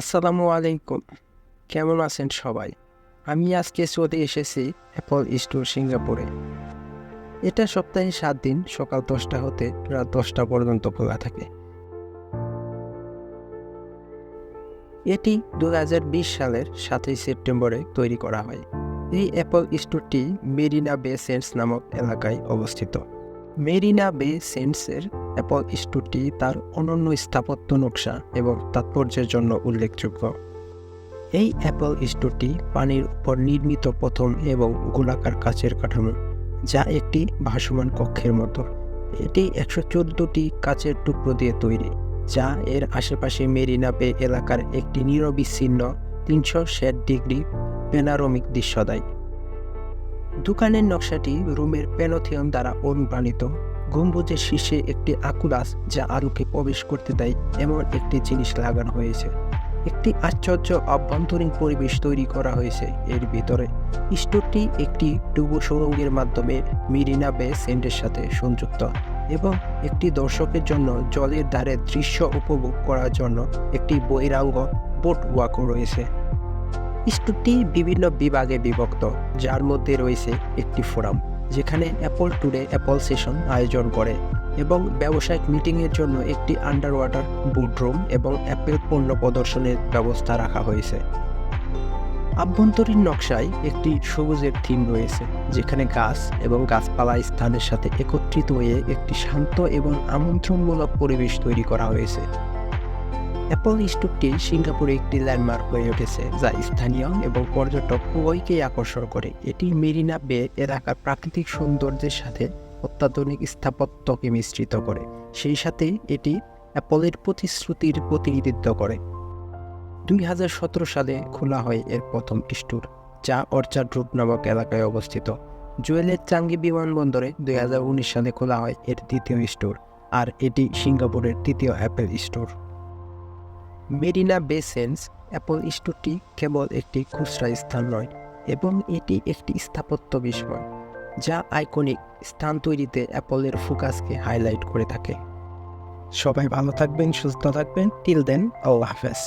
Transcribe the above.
আসসালামু আলাইকুম। কেমন আছেন সবাই? আমি আজকে চলে এসেছি অ্যাপল স্টোর সিঙ্গাপুরে। এটা সপ্তাহে ৭ দিন সকাল ১০টা হতে রাত ১০টা পর্যন্ত খোলা থাকে। এটি ২০২০ সালের ৭ই সেপ্টেম্বরে তৈরি করা হয়। এই অ্যাপল স্টোরটি মেরিনা বে সেন্টস নামক এলাকায় অবস্থিত। মেরিনা বে সেন্টসের অ্যাপল স্টোরটি তার অনন্য স্থাপত্য নকশা এবং তাৎপর্যের জন্য উল্লেখযোগ্য। এই অ্যাপল স্টোরটি পানির উপর নির্মিত প্রথম এবং গোলাকার কাচের কাঠামো, যা একটি ভাসমান কক্ষের মতো। এটি ১১৪টি কাচের টুকরো দিয়ে তৈরি, যা এর আশেপাশে মেরিনা বে এলাকার একটি নিরবিচ্ছিন্ন ৩৬০ ডিগ্রি প্যানোরামিক দৃশ্য দেয়। দোকানের নকশাটি রোমের প্যানোথিয়ন দ্বারা অনুপ্রাণিত। গম্বুজের শীর্ষে একটি আকুলাস, যা আলোকে প্রবেশ করতে দেয় এমন একটি জিনিস লাগানো হয়েছে। একটি আশ্চর্য অভ্যন্তরীণ পরিবেশ তৈরি করা হয়েছে এর ভিতরে। স্টোরটি একটি ডুবো সুড়ঙ্গের মাধ্যমে মেরিনা বে সেন্টের সাথে সংযুক্ত এবং একটি দর্শকের জন্য জলের ধারে দৃশ্য উপভোগ করার জন্য একটি বহিরাঙ্গ বোট ওয়াকও রয়েছে। স্টোরটি বিভিন্ন বিভাগে বিভক্ত, যার মধ্যে রয়েছে একটি ফোরাম, যেখানে অ্যাপল টুডে অ্যাপল সেশন আয়োজন করে, এবং ব্যবসায়িক মিটিংয়ের জন্য একটি আন্ডার ওয়াটার বুটরুম এবং অ্যাপেল পণ্য প্রদর্শনের ব্যবস্থা রাখা হয়েছে। আভ্যন্তরীণ নকশায় একটি সবুজের থিম রয়েছে, যেখানে গাছ এবং গাছপালা স্থানের সাথে একত্রিত হয়ে একটি শান্ত এবং আমন্ত্রণমূলক পরিবেশ তৈরি করা হয়েছে। অ্যাপল স্টোরটি সিঙ্গাপুরে একটি ল্যান্ডমার্ক হয়ে উঠেছে, যা স্থানীয় এবং পর্যটক উভয়কেই আকর্ষণ করে। এটি মেরিনা বে এলাকার প্রাকৃতিক সৌন্দর্যের সাথে অত্যাধুনিক স্থাপত্যকে মিশ্রিত করে, সেই সাথে এটি অ্যাপলের প্রতিশ্রুতির প্রতিনিধিত্ব করে। ২০১৭ সালে খোলা হয় এর প্রথম স্টোর, যা অর্চার্ড রোড নামক এলাকায় অবস্থিত। জুয়েলের চাঙ্গি বিমানবন্দরে ২০১৯ সালে খোলা হয় এর দ্বিতীয় স্টোর, আর এটি সিঙ্গাপুরের তৃতীয় অ্যাপল স্টোর। মেরিনা বে সেন্টস অ্যাপল স্টোরটি কেবল একটি খুচরা স্থান নয়, এবং এটি একটি স্থাপত্য বিস্ময়, যা আইকনিক স্থান তৈরিতে অ্যাপলের ফোকাসকে হাইলাইট করে থাকে। সবাই ভালো থাকবেন, সুস্থ থাকবেন। টিল দেন, আল্লাহ হাফেজ।